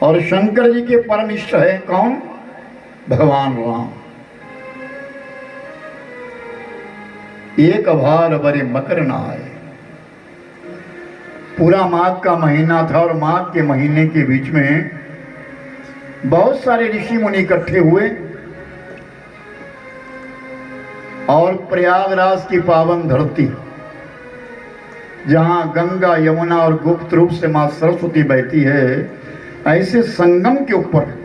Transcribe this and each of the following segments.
और शंकर जी के परम इष्ट है कौन? भगवान राम। एक भार बरे मकर न आए। पूरा माघ का महीना था और माघ के महीने के बीच में बहुत सारे ऋषि मुनि इकट्ठे हुए और प्रयागराज की पावन धरती, जहां गंगा यमुना और गुप्त रूप से मां सरस्वती बहती है, ऐसे संगम के ऊपर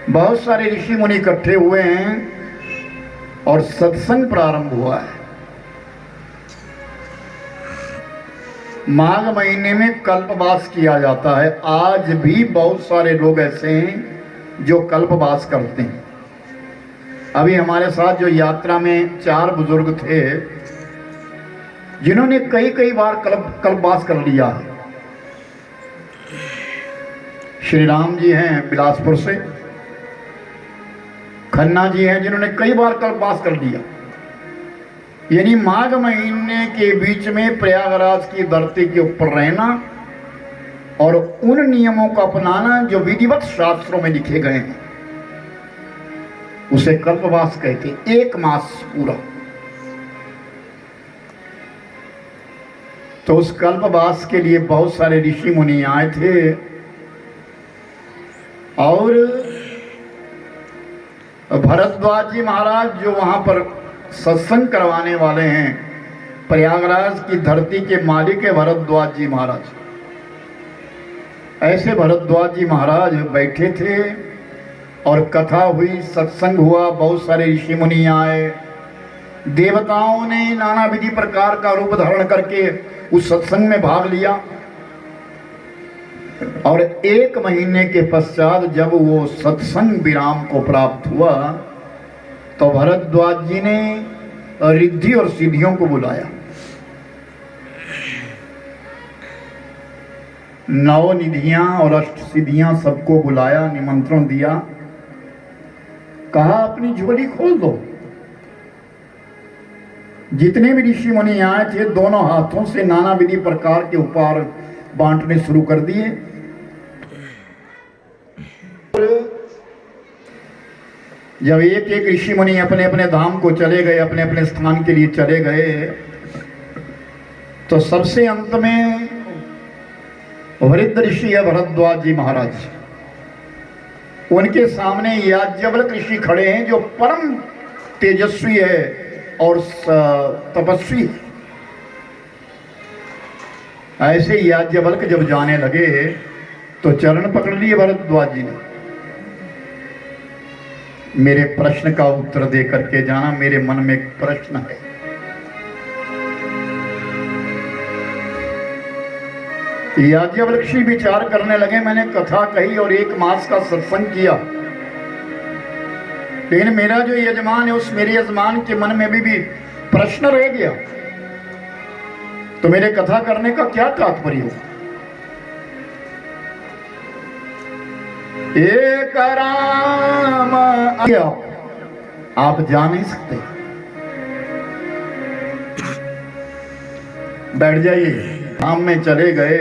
बहुत सारे ऋषि मुनि इकट्ठे हुए हैं और सत्संग प्रारंभ हुआ है। माघ महीने में कल्पवास किया जाता है। आज भी बहुत सारे लोग ऐसे हैं जो कल्पवास करते हैं। अभी हमारे साथ जो यात्रा में 4 बुजुर्ग थे जिन्होंने कई बार कल्पवास कर लिया है। श्री राम जी हैं बिलासपुर से, खन्ना जी हैं जिन्होंने कई बार कल्पवास कर लिया। यानी माघ महीने के बीच में प्रयागराज की धरती के ऊपर रहना और उन नियमों को अपनाना जो विधिवत शास्त्रों में लिखे गए हैं, उसे कल्पवास कहते। 1 मास पूरा। तो उस कल्पवास के लिए बहुत सारे ऋषि मुनि आए थे और भरद्वाज जी महाराज जो वहां पर सत्संग करवाने वाले हैं, प्रयागराज की धरती के मालिक है भरद्वाज जी महाराज। ऐसे भरद्वाज जी महाराज बैठे थे और कथा हुई, सत्संग हुआ, बहुत सारे ऋषि मुनि आए। देवताओं ने नाना विधि प्रकार का रूप धारण करके उस सत्संग में भाग लिया और 1 महीने के पश्चात जब वो सत्संग विराम को प्राप्त हुआ तो भरद्वाज जी ने रिद्धि और सिद्धियों को बुलाया। 9 निधियां और 8 सिद्धियां सबको बुलाया, निमंत्रण दिया, कहा अपनी झोली खोल दो। जितने भी ऋषि मुनि आए थे दोनों हाथों से नाना विधि प्रकार के उपहार बांटने शुरू कर दिए। जब एक ऋषि मुनि अपने अपने धाम को चले गए, अपने अपने स्थान के लिए चले गए, तो सबसे अंत में वृद्ध ऋषि है भरद्वाज जी महाराज। उनके सामने याज्ञवल्क्य ऋषि खड़े हैं जो परम तेजस्वी है और तपस्वी है। ऐसे याज्ञवल्क्य जब जाने लगे तो चरण पकड़ लिए भरद्वाज जी ने। मेरे प्रश्न का उत्तर दे करके जाना, मेरे मन में एक प्रश्न है। याज्ञवल्क्य विचार करने लगे, मैंने कथा कही और 1 मास का सत्संग किया, लेकिन मेरा जो यजमान है उस मेरे यजमान के मन में भी प्रश्न रह गया, तो मेरे कथा करने का क्या तात्पर्य हो? एक राम आप जा नहीं सकते, बैठ जाइए। धाम में चले गए,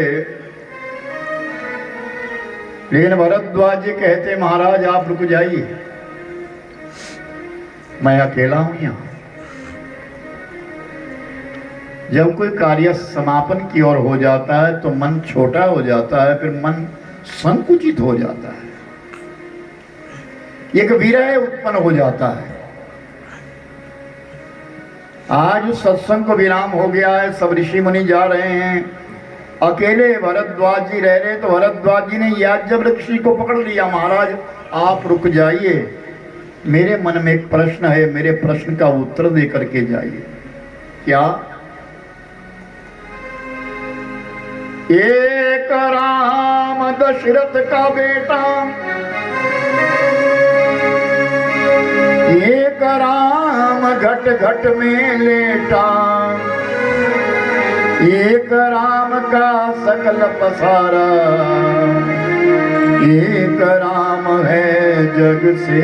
लेकिन भरद्वाज जी कहते महाराज आप रुक जाइए, मैं अकेला हूं यहां। जब कोई कार्य समापन की ओर हो जाता है तो मन छोटा हो जाता है, फिर मन संकुचित हो जाता है, एक विरह उत्पन्न हो जाता है। आज उस सत्संग को विराम हो गया है, सब ऋषि मुनि जा रहे हैं, अकेले भरद्वाज जी रह रहे। तो भरद्वाज जी ने याज्ञवल्क्य को पकड़ लिया, महाराज आप रुक जाइए, मेरे मन में एक प्रश्न है, मेरे प्रश्न का उत्तर दे करके जाइए। क्या? एक राम दशरथ का बेटा, एक राम घट घट में लेटा, एक राम का सकल पसारा, एक राम है जग से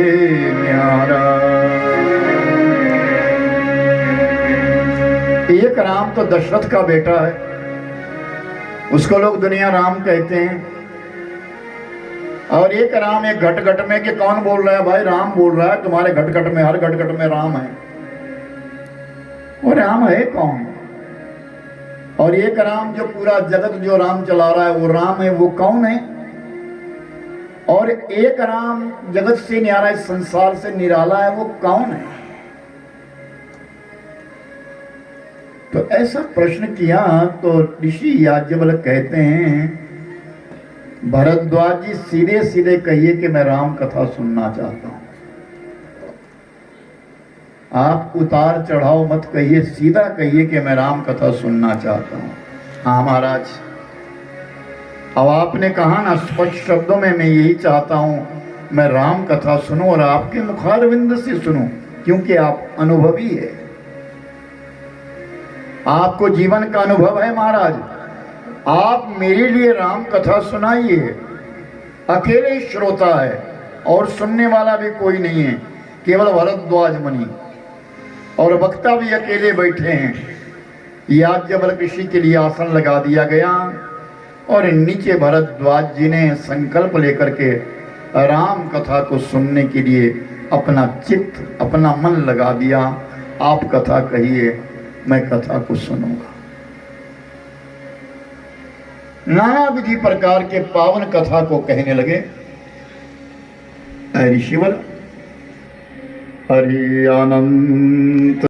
न्यारा। एक राम तो दशरथ का बेटा है उसको लोग दुनिया राम कहते हैं। और एक राम एक घट घट में, कि कौन बोल रहा है भाई? राम बोल रहा है, तुम्हारे घट घट में, हर घट घट में राम है। वो राम है कौन? और एक राम जो पूरा जगत जो राम चला रहा है वो राम है, वो कौन है? और एक राम जगत से न्यारा है, संसार से निराला है, वो कौन है? तो ऐसा प्रश्न किया तो ऋषि याज्ञवल्क्य कहते हैं, भरद्वाज जी सीधे सीधे कहिए कि मैं राम कथा सुनना चाहता हूं। आप उतार चढ़ाओ मत कहिए, सीधा कहिए कि मैं राम कथा सुनना चाहता हूं। हाँ महाराज, अब आपने कहा ना स्पष्ट शब्दों में, मैं यही चाहता हूं, मैं राम कथा सुनूं और आपके मुखारविंद से सुनूं, क्योंकि आप अनुभवी है, आपको जीवन का अनुभव है महाराज। आप मेरे लिए राम कथा सुनाइए। अकेले श्रोता है और सुनने वाला भी कोई नहीं है, केवल भरद्वाज मुनि, और वक्ता भी अकेले बैठे हैं। याज्ञवल्क्य ऋषि के लिए आसन लगा दिया गया और नीचे भरद्वाज जी ने संकल्प लेकर के राम कथा को सुनने के लिए अपना चित्त, अपना मन लगा दिया। आप कथा कहिए, मैं कथा को सुनूंगा। नाना विधि प्रकार के पावन कथा को कहने लगे। ऋषिवर हरि अनंत